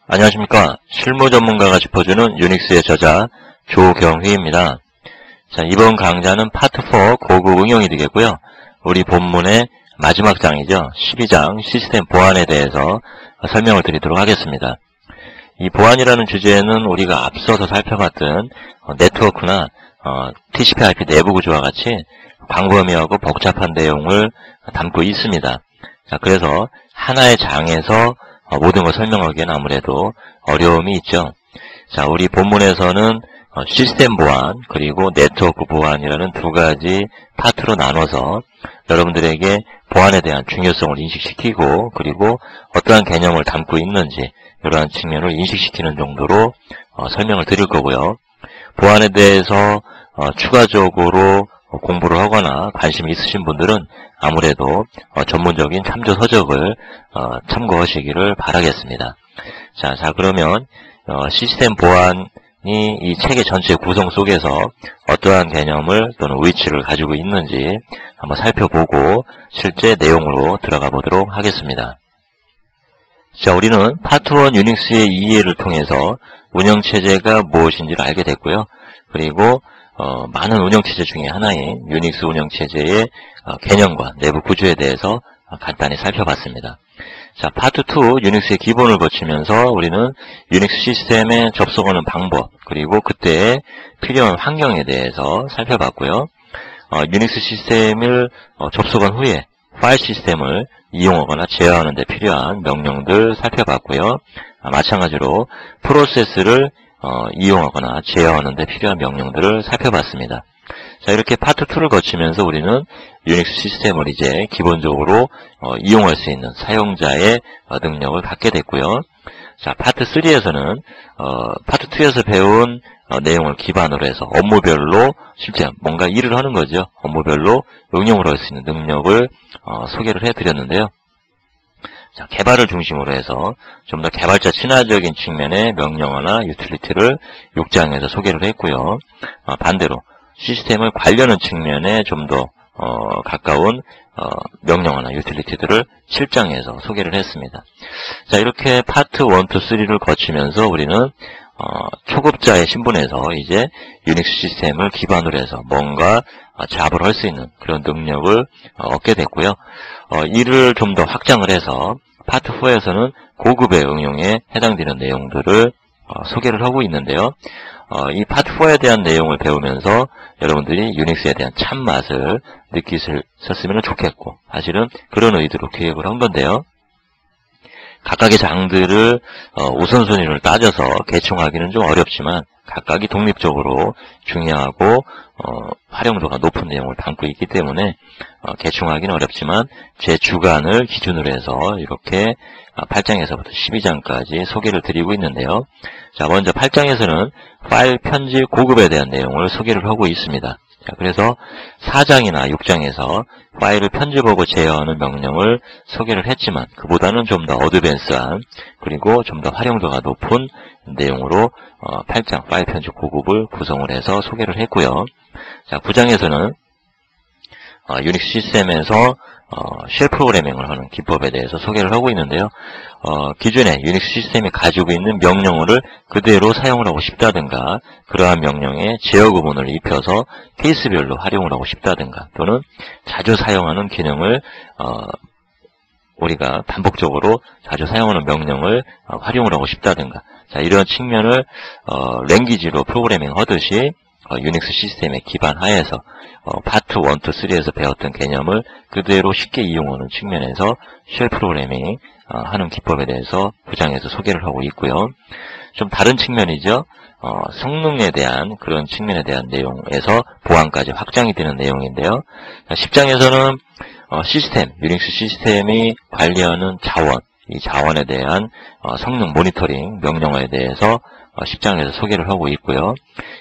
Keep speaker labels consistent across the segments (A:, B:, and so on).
A: 안녕하십니까. 실무 전문가가 짚어주는 유닉스의 저자 조경휘입니다. 자, 이번 강좌는 파트 4 고급 응용이 되겠고요. 우리 본문의 마지막 장이죠. 12장 시스템 보안에 대해서 설명을 드리도록 하겠습니다. 이 보안이라는 주제는 우리가 앞서서 살펴봤던 네트워크나 TCP/IP 내부 구조와 같이 광범위하고 복잡한 내용을 담고 있습니다. 자, 그래서 하나의 장에서 모든 걸 설명하기에는 아무래도 어려움이 있죠. 자, 우리 본문에서는 시스템 보안 그리고 네트워크 보안이라는 두 가지 파트로 나눠서 여러분들에게 보안에 대한 중요성을 인식시키고 그리고 어떠한 개념을 담고 있는지 이러한 측면을 인식시키는 정도로 설명을 드릴 거고요. 보안에 대해서 추가적으로 공부를 하거나 관심이 있으신 분들은 아무래도 전문적인 참조 서적을 참고하시기를 바라겠습니다. 자 그러면 시스템 보안이 이 체계 전체 구성 속에서 어떠한 개념을 또는 위치를 가지고 있는지 한번 살펴보고 실제 내용으로 들어가 보도록 하겠습니다. 자, 우리는 파트 1 유닉스의 이해를 통해서 운영체제가 무엇인지를 알게 됐고요. 그리고 많은 운영체제 중에 하나인 유닉스 운영체제의 개념과 내부 구조에 대해서 간단히 살펴봤습니다. 자, 파트 2 유닉스의 기본을 거치면서 우리는 유닉스 시스템에 접속하는 방법 그리고 그때의 필요한 환경에 대해서 살펴봤고요. 유닉스 시스템을 접속한 후에 파일 시스템을 이용하거나 제어하는 데 필요한 명령들 살펴봤고요. 마찬가지로 프로세스를 이용하거나 제어하는 데 필요한 명령들을 살펴봤습니다. 자, 이렇게 파트 2를 거치면서 우리는 유닉스 시스템을 이제 기본적으로 이용할 수 있는 사용자의 능력을 갖게 됐고요. 자, 파트 3에서는 파트 2에서 배운 내용을 기반으로 해서 업무별로 실제 뭔가 일을 하는 거죠. 업무별로 응용을 할 수 있는 능력을 소개를 해드렸는데요. 자, 개발을 중심으로 해서 좀 더 개발자 친화적인 측면의 명령어나 유틸리티를 6장에서 소개를 했고요. 반대로 시스템을 관리하는 측면에 좀 더 가까운 명령어나 유틸리티들을 7장에서 소개를 했습니다. 자, 이렇게 파트 1, 2, 3를 거치면서 우리는 초급자의 신분에서 이제 유닉스 시스템을 기반으로 해서 뭔가 작업을 할 수 있는 그런 능력을 얻게 됐고요. 이를 좀 더 확장을 해서 파트 4에서는 고급의 응용에 해당되는 내용들을 소개를 하고 있는데요. 이 파트 4에 대한 내용을 배우면서 여러분들이 유닉스에 대한 참맛을 느끼셨으면 좋겠고 사실은 그런 의도로 기획을 한 건데요. 각각의 장들을 우선순위를 따져서 개충하기는 좀 어렵지만 각각이 독립적으로 중요하고 활용도가 높은 내용을 담고 있기 때문에 개충하기는 어렵지만 제 주간을 기준으로 해서 이렇게 8장에서부터 12장까지 소개를 드리고 있는데요. 자, 먼저 8장에서는 파일 편집 고급에 대한 내용을 소개를 하고 있습니다. 자, 그래서 4장이나 6장에서 파일을 편집하고 제어하는 명령을 소개를 했지만 그보다는 좀 더 어드밴스한 그리고 좀 더 활용도가 높은 내용으로 8장 파일 편집 고급을 구성을 해서 소개를 했고요. 자, 9장에서는 유닉스 시스템에서 쉘 프로그래밍을 하는 기법에 대해서 소개를 하고 있는데요. 기존에 유닉스 시스템이 가지고 있는 명령어를 그대로 사용을 하고 싶다든가 그러한 명령에 제어 구문을 입혀서 케이스별로 활용을 하고 싶다든가 또는 자주 사용하는 기능을 우리가 반복적으로 자주 사용하는 명령을 활용을 하고 싶다든가 자, 이런 측면을 랭귀지로 프로그래밍 하듯이 유닉스 시스템에 기반하에서 파트 1, 2, 3에서 배웠던 개념을 그대로 쉽게 이용하는 측면에서 쉘 프로그래밍 하는 기법에 대해서 9장에서 소개를 하고 있고요. 좀 다른 측면이죠. 성능에 대한 그런 측면에 대한 내용에서 보안까지 확장이 되는 내용인데요. 10장에서는 시스템, 유닉스 시스템이 관리하는 자원, 이 자원에 대한 성능 모니터링 명령어에 대해서 10장에서 소개를 하고 있고요.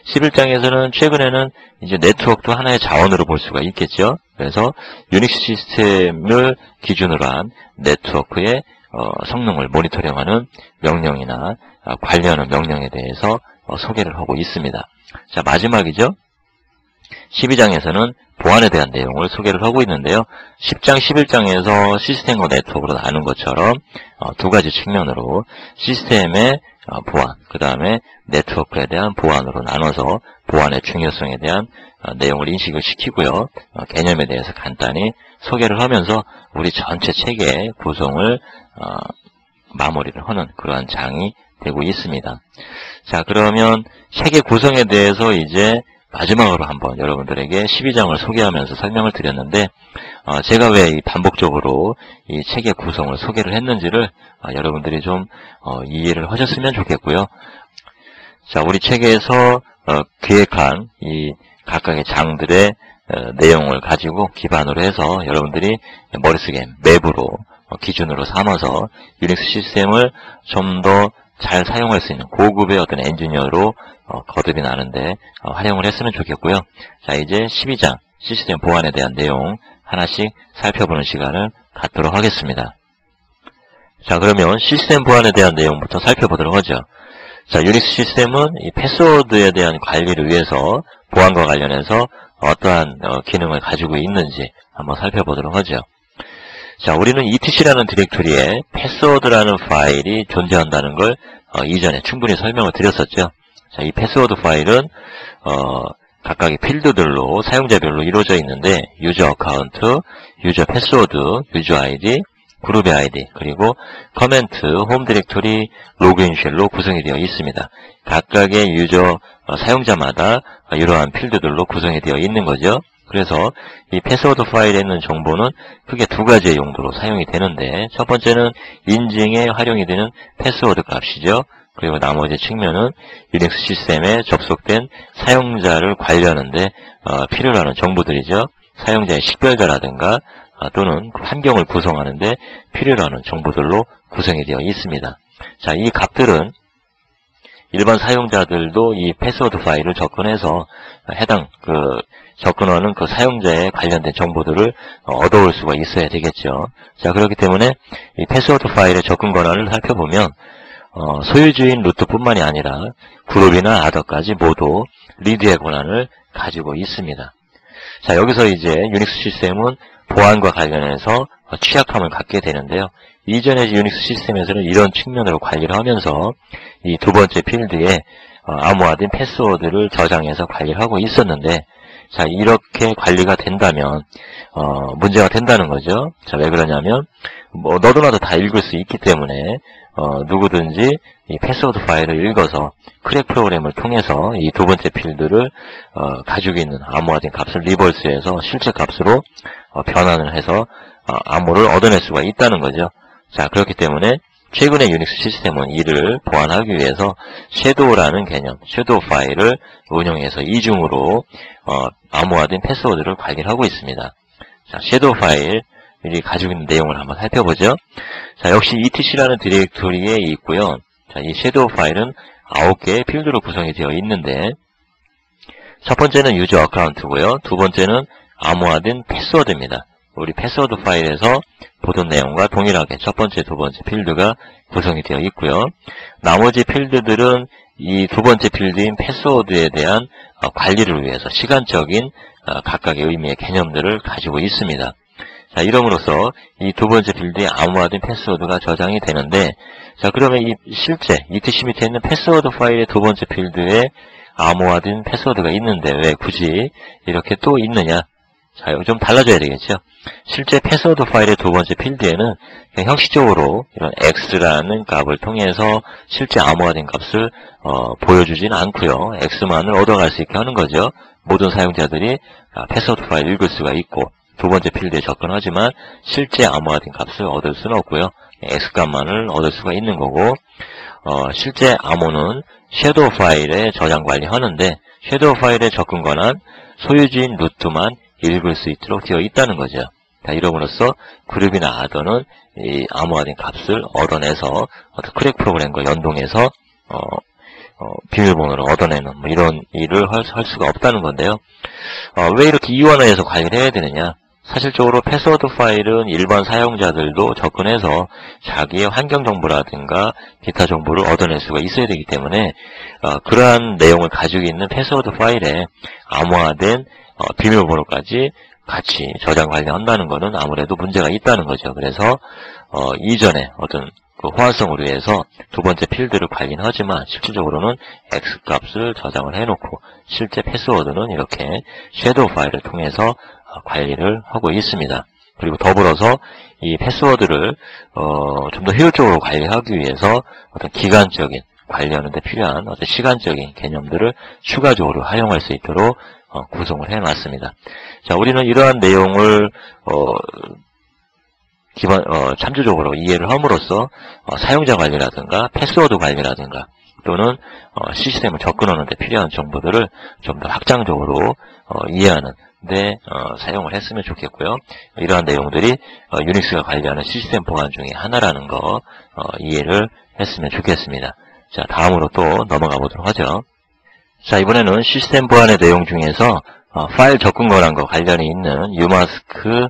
A: 11장에서는 최근에는 이제 네트워크도 하나의 자원으로 볼 수가 있겠죠. 그래서 유닉스 시스템을 기준으로 한 네트워크의 성능을 모니터링하는 명령이나 관리하는 명령에 대해서 소개를 하고 있습니다. 자, 마지막이죠. 12장에서는 보안에 대한 내용을 소개를 하고 있는데요. 10장, 11장에서 시스템과 네트워크로 나눈 것처럼 두 가지 측면으로 시스템의 보안, 그 다음에 네트워크에 대한 보안으로 나눠서 보안의 중요성에 대한 내용을 인식을 시키고요. 개념에 대해서 간단히 소개를 하면서 우리 전체 체계의 구성을 마무리를 하는 그러한 장이 되고 있습니다. 자, 그러면 체계 구성에 대해서 이제 마지막으로 한번 여러분들에게 12장을 소개하면서 설명을 드렸는데 제가 왜 반복적으로 이 체계 구성을 소개를 했는지를 여러분들이 좀 이해를 하셨으면 좋겠고요. 자, 우리 체계에서 기획한 이 각각의 장들의 내용을 가지고 기반으로 해서 여러분들이 머릿속에 맵으로 기준으로 삼아서 유닉스 시스템을 좀 더 잘 사용할 수 있는 고급의 어떤 엔지니어로 거듭이 나는데 활용을 했으면 좋겠고요. 자, 이제 12장 시스템 보안에 대한 내용 하나씩 살펴보는 시간을 갖도록 하겠습니다. 자, 그러면 시스템 보안에 대한 내용부터 살펴보도록 하죠. 자, 유닉스 시스템은 이 패스워드에 대한 관리를 위해서 보안과 관련해서 어떠한 기능을 가지고 있는지 한번 살펴보도록 하죠. 자, 우리는 etc라는 디렉토리에 패스워드라는 파일이 존재한다는 걸 이전에 충분히 설명을 드렸었죠. 자, 이 패스워드 파일은 각각의 필드들로 사용자별로 이루어져 있는데 유저 어카운트, 유저 패스워드, 유저 아이디, 그룹의 아이디, 그리고 커멘트, 홈 디렉토리, 로그인 쉘로 구성이 되어 있습니다. 각각의 유저 사용자마다 이러한 필드들로 구성이 되어 있는 거죠. 그래서 이 패스워드 파일에 있는 정보는 크게 두 가지의 용도로 사용이 되는데 첫 번째는 인증에 활용이 되는 패스워드 값이죠. 그리고 나머지 측면은 유닉스 시스템에 접속된 사용자를 관리하는데 필요로 하는 정보들이죠. 사용자의 식별자라든가 또는 환경을 구성하는데 필요로 하는 정보들로 구성이 되어 있습니다. 자, 이 값들은 일반 사용자들도 이 패스워드 파일을 접근해서 해당 접근하는 그 사용자에 관련된 정보들을 얻어올 수가 있어야 되겠죠. 자, 그렇기 때문에 이 패스워드 파일의 접근 권한을 살펴보면 소유주인 루트뿐만이 아니라 그룹이나 아더까지 모두 리드의 권한을 가지고 있습니다. 자, 여기서 이제 유닉스 시스템은 보안과 관련해서 취약함을 갖게 되는데요. 이전의 유닉스 시스템에서는 이런 측면으로 관리를 하면서 이 두 번째 필드에 암호화된 패스워드를 저장해서 관리를 하고 있었는데 자, 이렇게 관리가 된다면 문제가 된다는 거죠. 자, 왜 그러냐면 너도 나도 다 읽을 수 있기 때문에 누구든지 이 패스워드 파일을 읽어서 크랙 프로그램을 통해서 이 두 번째 필드를 가지고 있는 암호화된 값을 리버스해서 실제 값으로 변환을 해서 암호를 얻어낼 수가 있다는 거죠. 자, 그렇기 때문에 최근의 유닉스 시스템은 이를 보완하기 위해서 섀도우라는 개념, 섀도우 파일을 운영해서 이중으로 암호화된 패스워드를 관리를 하고 있습니다. 자, 섀도우 파일이 가지고 있는 내용을 한번 살펴보죠. 자, 역시 etc라는 디렉토리에 있고요. 자, 이 섀도우 파일은 9개의 필드로 구성이 되어 있는데 첫 번째는 유저 어카운트고요. 두 번째는 암호화된 패스워드입니다. 우리 패스워드 파일에서 보던 내용과 동일하게 첫 번째, 두 번째 필드가 구성이 되어 있고요. 나머지 필드들은 이 두 번째 필드인 패스워드에 대한 관리를 위해서 시간적인 각각의 의미의 개념들을 가지고 있습니다. 자, 이름으로써 이 두 번째 필드에 암호화된 패스워드가 저장이 되는데 자, 그러면 이 실제 etc 밑에 있는 패스워드 파일의 두 번째 필드에 암호화된 패스워드가 있는데 왜 굳이 이렇게 또 있느냐? 자, 여기 좀 달라져야 되겠죠. 실제 패스워드 파일의 두 번째 필드에는 그냥 형식적으로 이런 x라는 값을 통해서 실제 암호화된 값을 보여주지는 않고요. x만을 얻어갈 수 있게 하는 거죠. 모든 사용자들이 패스워드 파일을 읽을 수가 있고 두 번째 필드에 접근하지만 실제 암호화된 값을 얻을 수는 없고요. x값만을 얻을 수가 있는 거고 실제 암호는 섀도우 파일에 저장 관리하는데 섀도우 파일의 접근 권한 소유주인 루트만 읽을 수 있도록 되어 있다는 거죠. 자, 이름으로써 그룹이나 아더는 이 암호화된 값을 얻어내서 어떤 크랙 프로그램과 연동해서 비밀번호를 얻어내는 뭐 이런 일을 할 수가 없다는 건데요. 왜 이렇게 이원화해서 관리를 해야 되느냐? 사실적으로 패스워드 파일은 일반 사용자들도 접근해서 자기의 환경 정보라든가 기타 정보를 얻어낼 수가 있어야 되기 때문에 그러한 내용을 가지고 있는 패스워드 파일에 암호화된 비밀번호까지 같이 저장 관리한다는 것은 아무래도 문제가 있다는 거죠. 그래서 이전에 어떤 그 호환성으로 해서 두 번째 필드를 관리는 하지만 실질적으로는 X값을 저장을 해놓고 실제 패스워드는 이렇게 섀도우 파일을 통해서 관리를 하고 있습니다. 그리고 더불어서 이 패스워드를 좀 더 효율적으로 관리하기 위해서 어떤 기간적인 관리하는 데 필요한 어떤 시간적인 개념들을 추가적으로 활용할 수 있도록 구성을 해놨습니다. 자, 우리는 이러한 내용을 참조적으로 이해를 함으로써 사용자 관리라든가 패스워드 관리라든가 또는 시스템을 접근하는 데 필요한 정보들을 좀 더 확장적으로 이해하는 데 사용을 했으면 좋겠고요. 이러한 내용들이 유닉스가 관리하는 시스템 보안 중에 하나라는 거 이해를 했으면 좋겠습니다. 자, 다음으로 또 넘어가 보도록 하죠. 자, 이번에는 시스템 보안의 내용 중에서 파일 접근 권한과 관련이 있는 유마스크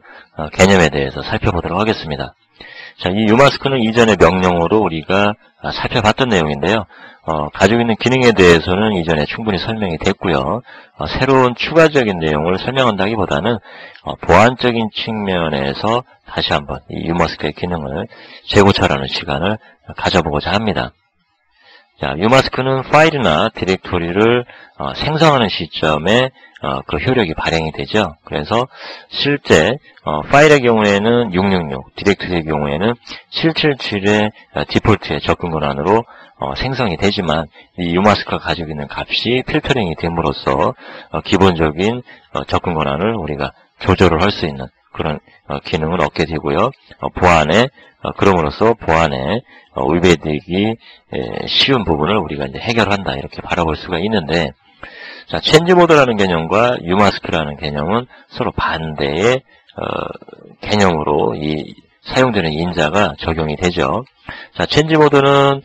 A: 개념에 대해서 살펴보도록 하겠습니다. 자, 이 유마스크는 이전의 명령어로 우리가 살펴봤던 내용인데요. 가지고 있는 기능에 대해서는 이전에 충분히 설명이 됐고요. 새로운 추가적인 내용을 설명한다기보다는 보안적인 측면에서 다시 한번 이 유마스크의 기능을 재고찰하는 시간을 가져보고자 합니다. 자, 유마스크는 파일이나 디렉토리를 생성하는 시점에 그 효력이 발행이 되죠. 그래서 실제 파일의 경우에는 666, 디렉토리의 경우에는 777의 디폴트의 접근 권한으로 생성이 되지만 이 유마스크가 가지고 있는 값이 필터링이 됨으로써 기본적인 접근 권한을 우리가 조절을 할 수 있는 그런 기능을 얻게 되고요. 그럼으로써 보안에 위배되기 쉬운 부분을 우리가 이제 해결한다 이렇게 바라볼 수가 있는데, 자, 체인지 모드라는 개념과 유마스크라는 개념은 서로 반대의 개념으로 이 사용되는 인자가 적용이 되죠. 자, 체인지 모드는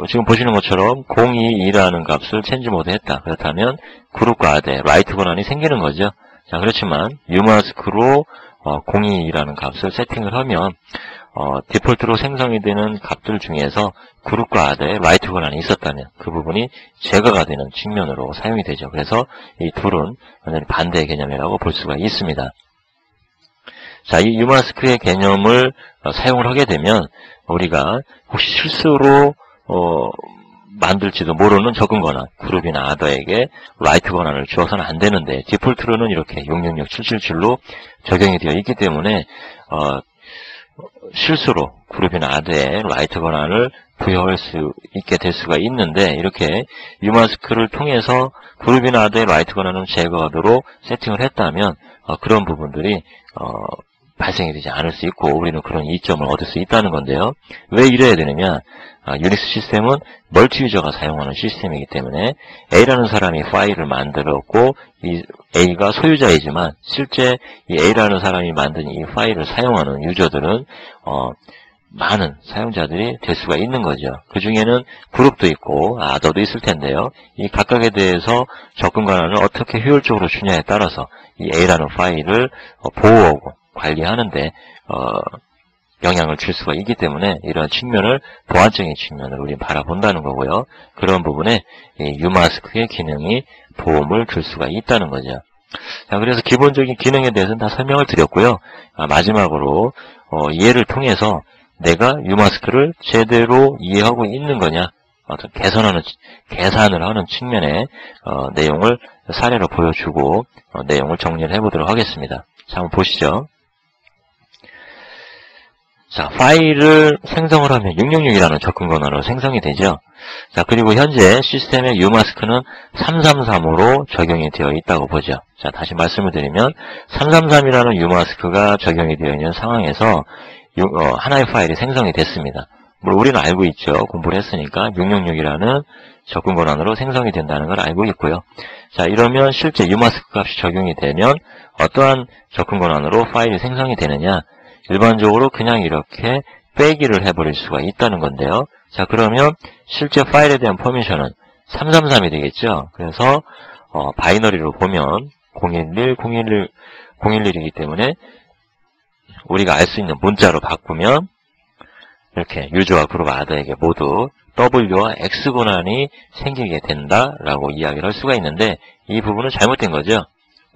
A: 지금 보시는 것처럼 022라는 값을 체인지 모드 했다. 그렇다면 그룹과 아대, 라이트 권한이 생기는 거죠. 자, 그렇지만 유마스크로 022라는 값을 세팅을 하면 디폴트로 생성이 되는 값들 중에서 그룹과 아대, 라이트 권한이 있었다면 그 부분이 제거가 되는 측면으로 사용이 되죠. 그래서 이 둘은 완전히 반대의 개념이라고 볼 수가 있습니다. 자, 이 유마스크의 개념을 사용을 하게 되면 우리가 혹시 실수로 만들지도 모르는 접근 권한, 그룹이나 아더에게 라이트 권한을 주어서는 안 되는데 디폴트로는 이렇게 666, 777로 적용이 되어 있기 때문에 실수로 그룹이나 아더에 라이트 권한을 부여할 수 있게 될 수가 있는데, 이렇게 유마스크를 통해서 그룹이나 아더의 라이트 권한을 제거하도록 세팅을 했다면 그런 부분들이 발생이 되지 않을 수 있고 우리는 그런 이점을 얻을 수 있다는 건데요. 왜 이래야 되느냐? 유닉스 시스템은 멀티 유저가 사용하는 시스템이기 때문에 A라는 사람이 파일을 만들었고 이 A가 소유자이지만 실제 이 A라는 사람이 만든 이 파일을 사용하는 유저들은 많은 사용자들이 될 수가 있는 거죠. 그 중에는 그룹도 있고 아더도 있을 텐데요. 이 각각에 대해서 접근 권한을 어떻게 효율적으로 주냐에 따라서 이 A라는 파일을 보호하고 관리하는데 영향을 줄 수가 있기 때문에 이런 측면을 보안적인 측면을 우리는 바라본다는 거고요. 그런 부분에 이 유마스크의 기능이 도움을 줄 수가 있다는 거죠. 자, 그래서 기본적인 기능에 대해서는 다 설명을 드렸고요. 마지막으로 이해를 통해서 내가 유마스크를 제대로 이해하고 있는 거냐, 어떤 계산을 하는 측면의 내용을 사례로 보여주고 내용을 정리를 해보도록 하겠습니다. 자, 한번 보시죠. 자, 파일을 생성을 하면 666이라는 접근 권한으로 생성이 되죠. 자, 그리고 현재 시스템의 유마스크는 333으로 적용이 되어 있다고 보죠. 자, 다시 말씀을 드리면 333이라는 유마스크가 적용이 되어 있는 상황에서 하나의 파일이 생성이 됐습니다. 물론 우리는 알고 있죠. 공부를 했으니까 666이라는 접근 권한으로 생성이 된다는 걸 알고 있고요. 자, 이러면 실제 유마스크 값이 적용이 되면 어떠한 접근 권한으로 파일이 생성이 되느냐? 일반적으로 그냥 이렇게 빼기를 해버릴 수가 있다는 건데요. 자, 그러면 실제 파일에 대한 퍼미션은 333이 되겠죠. 그래서 바이너리로 보면 011, 011이기 때문에 우리가 알 수 있는 문자로 바꾸면 이렇게 유저와 그룹 아더에게 모두 W와 X 권한이 생기게 된다라고 이야기를 할 수가 있는데 이 부분은 잘못된 거죠.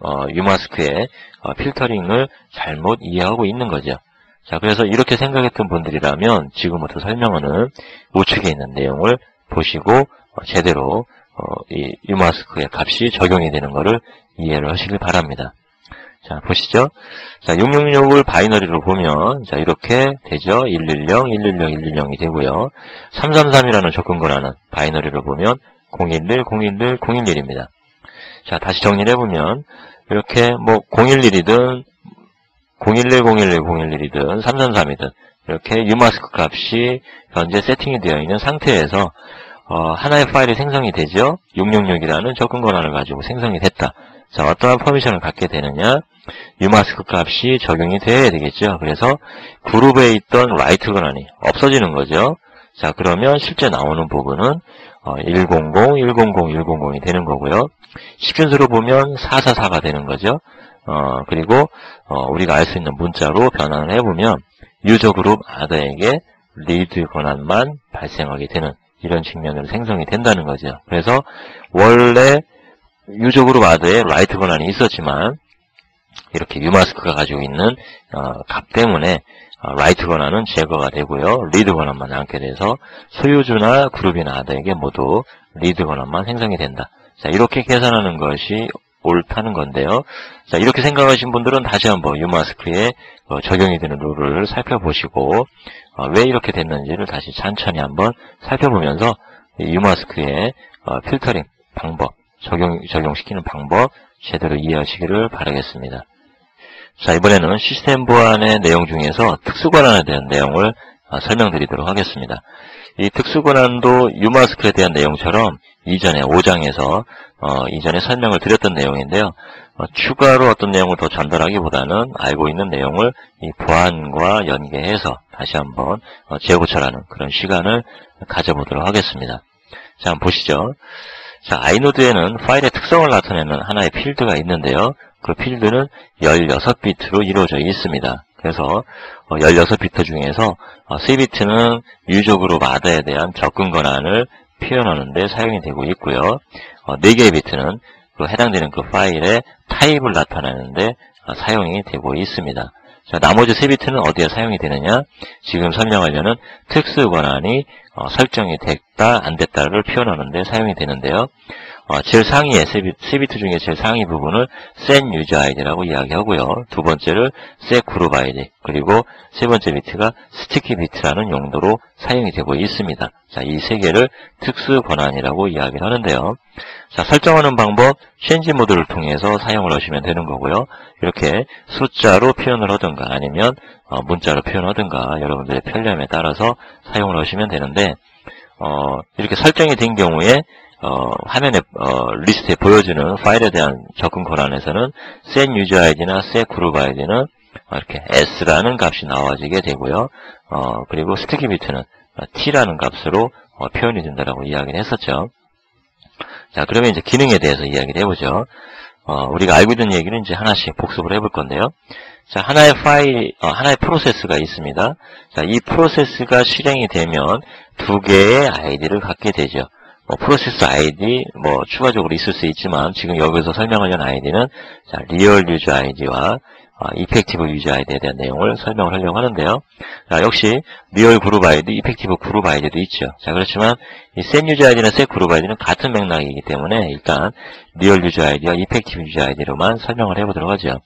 A: 유마스크의 필터링을 잘못 이해하고 있는 거죠. 자, 그래서 이렇게 생각했던 분들이라면 지금부터 설명하는 우측에 있는 내용을 보시고 제대로 이 유마스크의 값이 적용이 되는 것을 이해를 하시길 바랍니다. 자, 보시죠. 자, 666을 바이너리로 보면, 자, 이렇게 되죠. 110, 110, 110이 되고요. 333이라는 접근 권한은 바이너리로 보면 011, 011, 011입니다. 자, 다시 정리를 해보면, 이렇게 뭐, 011이든, 011, 011, 011이든, 333이든, 이렇게 유마스크 값이 현재 세팅이 되어 있는 상태에서, 하나의 파일이 생성이 되죠. 666이라는 접근 권한을 가지고 생성이 됐다. 자, 어떠한 퍼미션을 갖게 되느냐? 유마스크 값이 적용이 돼야 되겠죠. 그래서 그룹에 있던 라이트 권한이 없어지는 거죠. 자, 그러면 실제 나오는 부분은 100, 100, 100이 되는 거고요. 시균수로 보면 444가 되는 거죠. 그리고 우리가 알 수 있는 문자로 변환을 해보면 유저 그룹 아더에게 리드 권한만 발생하게 되는 이런 측면으로 생성이 된다는 거죠. 그래서 원래 유저 그룹 아더에 라이트 권한이 있었지만 이렇게 유마스크가 가지고 있는 값 때문에 라이트 권한은 제거가 되고요. 리드 권한만 남게 돼서 소유주나 그룹이나 아더에게 모두 리드 권한만 생성이 된다. 자, 이렇게 계산하는 것이 옳다는 건데요. 자, 이렇게 생각하신 분들은 다시 한번 유마스크에 적용이 되는 룰을 살펴보시고 왜 이렇게 됐는지를 다시 천천히 한번 살펴보면서 유마스크의 필터링 방법, 적용시키는 방법 제대로 이해하시기를 바라겠습니다. 자, 이번에는 시스템 보안의 내용 중에서 특수권한에 대한 내용을 설명드리도록 하겠습니다. 이 특수권한도 유마스크에 대한 내용처럼 이전에 5장에서 이전에 설명을 드렸던 내용인데요. 추가로 어떤 내용을 더 전달하기보다는 알고 있는 내용을 이 보안과 연계해서 다시 한번 재고찰하는 그런 시간을 가져보도록 하겠습니다. 자, 한번 보시죠. 자, 아이노드에는 파일의 특성을 나타내는 하나의 필드가 있는데요. 그 필드는 16비트로 이루어져 있습니다. 그래서 16비트 중에서 3비트는 유저 그룹 아더에 대한 접근 권한을 표현하는 데 사용이 되고 있고요. 4개의 비트는 해당되는 그 파일의 타입을 나타내는 데 사용이 되고 있습니다. 자, 나머지 3비트는 어디에 사용이 되느냐? 지금 설명하려는 특수 권한이 설정이 됐다, 안 됐다를 표현하는 데 사용이 되는데요. 제일 상위에, 3비트 중에 제일 상위 부분을 set user id라고 이야기하고요. 두 번째를 set group id, 그리고 세 번째 비트가 sticky bit라는 용도로 사용이 되고 있습니다. 자, 이 세 개를 특수 권한이라고 이야기를 하는데요. 자, 설정하는 방법, change 모드를 통해서 사용을 하시면 되는 거고요. 이렇게 숫자로 표현을 하든가 아니면 문자로 표현하든가 여러분들의 편리함에 따라서 사용을 하시면 되는데, 이렇게 설정이 된 경우에 화면에 리스트에 보여주는 파일에 대한 접근 권한에서는 set user id나 set group id는 이렇게 s라는 값이 나와지게 되고요. 그리고 sticky bit는 t라는 값으로 표현이 된다라고 이야기를 했었죠. 자, 그러면 이제 기능에 대해서 이야기를 해보죠. 우리가 알고 있는 얘기는 이제 하나씩 복습을 해볼 건데요. 자, 하나의 파일, 하나의 프로세스가 있습니다. 자, 이 프로세스가 실행이 되면 두 개의 아이디를 갖게 되죠. 프로세스 아이디, 추가적으로 있을 수 있지만, 지금 여기서 설명하려는 아이디는, 자, 리얼 유저 아이디와, 이펙티브 유저 아이디에 대한 내용을 설명을 하려고 하는데요. 자, 역시, 리얼 그룹 아이디, 이펙티브 그룹 아이디도 있죠. 자, 그렇지만, 이 set 유저 아이디나 set 그룹 아이디는 같은 맥락이기 때문에, 일단, 리얼 유저 아이디와 이펙티브 유저 아이디로만 설명을 해보도록 하죠.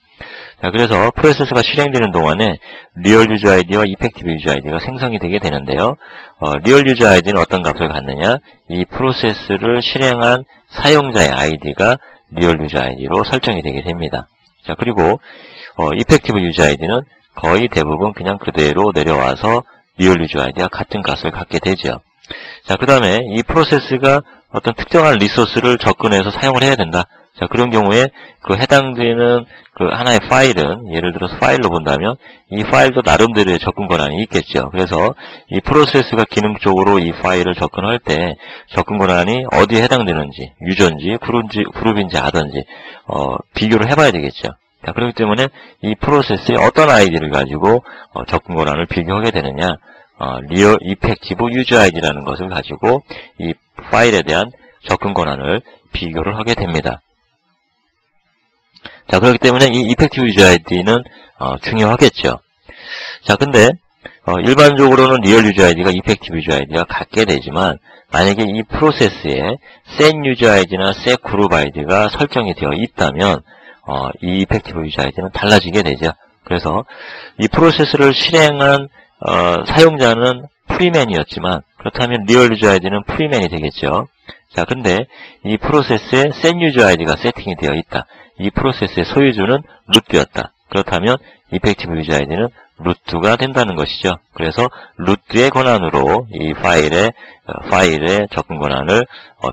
A: 자, 그래서 프로세스가 실행되는 동안에 리얼 유저 아이디와 이펙티브 유저 아이디가 생성이 되게 되는데요. 리얼 유저 아이디는 어떤 값을 갖느냐? 이 프로세스를 실행한 사용자의 아이디가 리얼 유저 아이디로 설정이 되게 됩니다. 자, 그리고 이펙티브 유저 아이디는 거의 대부분 그냥 그대로 내려와서 리얼 유저 아이디와 같은 값을 갖게 되죠. 자, 그 다음에 이 프로세스가 어떤 특정한 리소스를 접근해서 사용을 해야 된다. 자, 그런 경우에 그 해당되는 그 하나의 파일은, 예를 들어서 파일로 본다면 이 파일도 나름대로의 접근 권한이 있겠죠. 그래서 이 프로세스가 기능적으로 이 파일을 접근할 때 접근 권한이 어디에 해당되는지, 유저인지 그룹인지 아든지 비교를 해봐야 되겠죠. 자, 그렇기 때문에 이 프로세스의 어떤 아이디를 가지고 접근 권한을 비교하게 되느냐, 리얼 이펙티브 유저 아이디라는 것을 가지고 이 파일에 대한 접근 권한을 비교를 하게 됩니다. 자, 그렇기 때문에 이 이펙티브 유저 아이디는 중요하겠죠. 자, 근데 일반적으로는 리얼 유저 아이디가 이펙티브 유저 아이디가 같게 되지만 만약에 이 프로세스에 set 유저 아이디나 set 그룹 아이디가 설정이 되어 있다면 이 이펙티브 유저 아이디는 달라지게 되죠. 그래서 이 프로세스를 실행한 사용자는 프리맨이었지만 그렇다면 리얼 유저 아이디는 프리맨이 되겠죠. 자, 근데 이 프로세스에 set 유저 아이디가 세팅이 되어 있다. 이 프로세스의 소유주는 루트였다. 그렇다면 이펙티브 유저 아이디는 루트가 된다는 것이죠. 그래서 루트의 권한으로 이 파일의 접근 권한을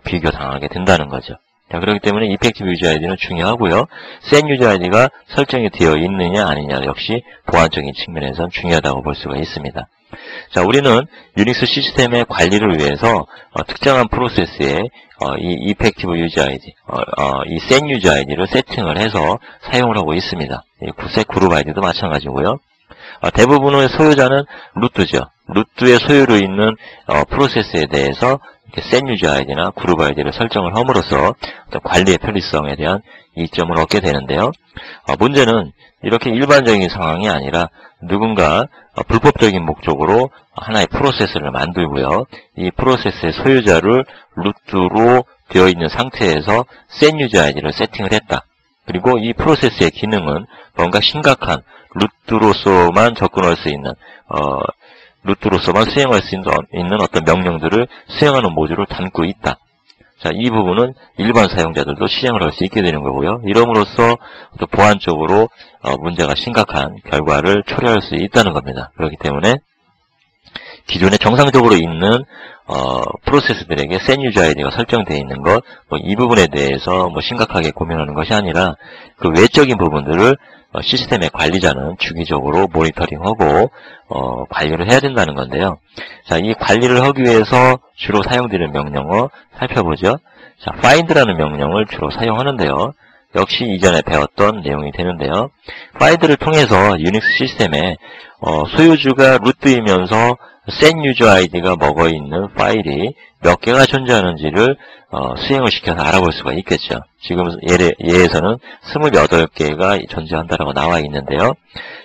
A: 비교당하게 된다는 거죠. 자, 그렇기 때문에 이펙티브 유저 아이디는 중요하고요. set 유저 아이디가 설정이 되어 있느냐 아니냐 역시 보안적인 측면에서는 중요하다고 볼 수가 있습니다. 자, 우리는 유닉스 시스템의 관리를 위해서 특정한 프로세스에 이 이펙티브 유저 아이디, 이 set 유저 아이디를 세팅을 해서 사용을 하고 있습니다. 이 set 그룹 아이디도 마찬가지고요. 대부분의 소유자는 루트죠. 루트의 소유로 있는 프로세스에 대해서 이렇게 set 유저 아이디나 그룹 아이디를 설정을 함으로써 어떤 관리의 편리성에 대한 이점을 얻게 되는데요. 문제는 이렇게 일반적인 상황이 아니라 누군가 불법적인 목적으로 하나의 프로세스를 만들고요. 이 프로세스의 소유자를 루트로 되어 있는 상태에서 set 유저 아이디를 세팅을 했다. 그리고 이 프로세스의 기능은 뭔가 심각한 루트로서만 접근할 수 있는 루트로서만 수행할 수 있는 어떤 명령들을 수행하는 모듈을 담고 있다. 자, 이 부분은 일반 사용자들도 실행을 할 수 있게 되는 거고요. 이러므로써 보안적으로 문제가 심각한 결과를 초래할 수 있다는 겁니다. 그렇기 때문에 기존에 정상적으로 있는 프로세스들에게 set 유저 아이디가 설정되어 있는 것, 이 부분에 대해서 심각하게 고민하는 것이 아니라 그 외적인 부분들을 시스템의 관리자는 주기적으로 모니터링하고 관리를 해야 된다는 건데요. 자, 이 관리를 하기 위해서 주로 사용되는 명령어 살펴보죠. 자, find라는 명령을 주로 사용하는데요. 역시 이전에 배웠던 내용이 되는데요. find를 통해서 유닉스 시스템에 소유주가 루트이면서 set 유저 아이디가 먹어있는 파일이 몇 개가 존재하는지를 수행을 시켜서 알아볼 수가 있겠죠. 지금 예에서는 28개가 존재한다라고 나와 있는데요.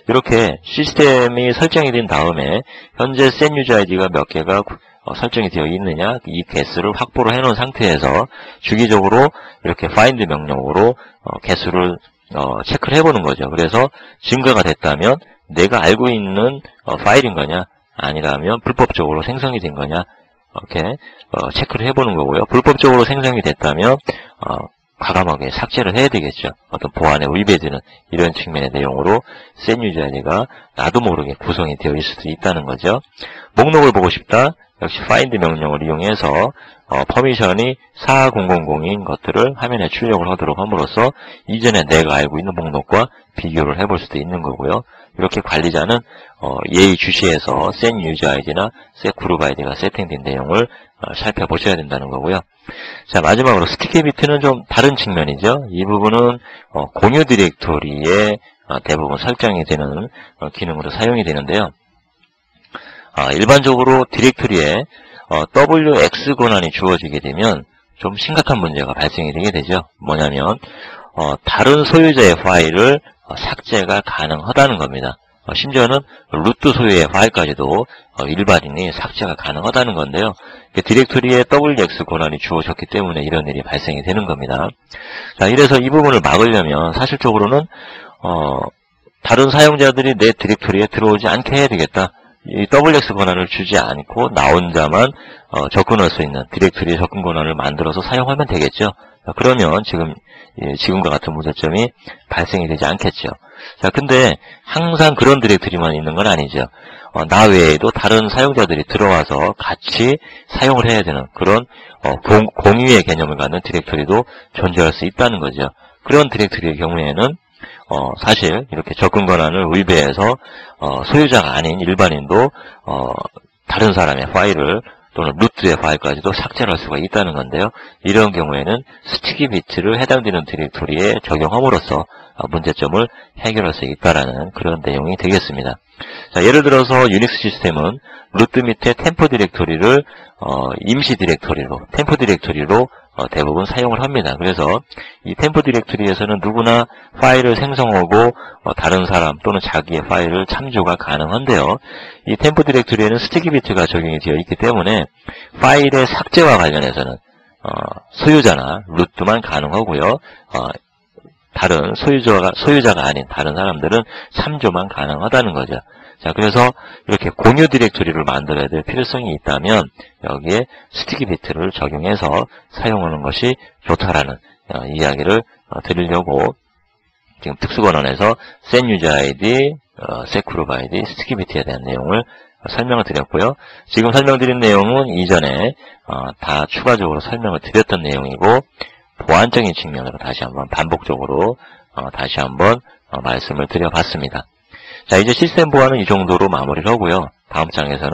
A: 이렇게 시스템이 설정이 된 다음에 현재 set 유저 아이디가 몇 개가 설정이 되어 있느냐 이 개수를 확보를 해놓은 상태에서 주기적으로 이렇게 find 명령으로 개수를 체크를 해보는 거죠. 그래서 증가가 됐다면 내가 알고 있는 파일인 거냐 아니라면 불법적으로 생성이 된 거냐 이렇게 체크를 해보는 거고요. 불법적으로 생성이 됐다면 과감하게 삭제를 해야 되겠죠. 어떤 보안에 위배되는 이런 측면의 내용으로 set 유저 아이디가 나도 모르게 구성이 되어 있을 수도 있다는 거죠. 목록을 보고 싶다. 역시 find 명령을 이용해서 퍼미션이 4000인 것들을 화면에 출력을 하도록 함으로써 이전에 내가 알고 있는 목록과 비교를 해볼 수도 있는 거고요. 이렇게 관리자는 예의주시해서 set 유저 아이디나 set 그룹 아이디가 세팅된 내용을 살펴보셔야 된다는 거고요. 자, 마지막으로 스티키 비트는 좀 다른 측면이죠. 이 부분은 공유 디렉토리에 대부분 설정이 되는 기능으로 사용이 되는데요. 일반적으로 디렉토리에 WX 권한이 주어지게 되면 좀 심각한 문제가 발생이 되게 되죠. 뭐냐면 다른 소유자의 파일을 삭제가 가능하다는 겁니다. 심지어는 루트 소유의 파일까지도 일반인이 삭제가 가능하다는 건데요. 디렉토리에 WX 권한이 주어졌기 때문에 이런 일이 발생이 되는 겁니다. 자, 이래서 이 부분을 막으려면 사실적으로는 다른 사용자들이 내 디렉토리에 들어오지 않게 해야 되겠다. 이 WX 권한을 주지 않고 나 혼자만 접근할 수 있는 디렉토리의 접근 권한을 만들어서 사용하면 되겠죠. 그러면 지금과 같은 문제점이 발생이 되지 않겠죠. 자, 근데 항상 그런 디렉토리만 있는 건 아니죠. 나 외에도 다른 사용자들이 들어와서 같이 사용을 해야 되는 그런 공유의 개념을 갖는 디렉토리도 존재할 수 있다는 거죠. 그런 디렉토리의 경우에는 사실 이렇게 접근 권한을 위배해서 소유자가 아닌 일반인도 다른 사람의 파일을 또는 루트의 파일까지도 삭제할 수가 있다는 건데요. 이런 경우에는 스티키 비트를 해당되는 디렉토리에 적용함으로써 문제점을 해결할 수 있다라는 그런 내용이 되겠습니다. 자, 예를 들어서 유닉스 시스템은 루트 밑에 템포 디렉토리를 임시 디렉토리로, 템포 디렉토리로 대부분 사용을 합니다. 그래서 이 템포 디렉토리에서는 누구나 파일을 생성하고 다른 사람 또는 자기의 파일을 참조가 가능한데요. 이 템포 디렉토리에는 스티키 비트가 적용이 되어 있기 때문에 파일의 삭제와 관련해서는 소유자나 루트만 가능하고요. 다른 소유자가 아닌 다른 사람들은 참조만 가능하다는 거죠. 자, 그래서 이렇게 공유 디렉토리를 만들어야 될 필요성이 있다면 여기에 스티키 비트를 적용해서 사용하는 것이 좋다라는 이야기를 드리려고 지금 특수권언에서 set user ID, set group ID, 스티키 비트에 대한 내용을 설명을 드렸고요. 지금 설명드린 내용은 이전에 다 추가적으로 설명을 드렸던 내용이고 보안적인 측면으로 다시 한번 반복적으로 다시 한번 말씀을 드려봤습니다. 자, 이제 시스템 보안은 이 정도로 마무리를 하고요. 다음 장에서는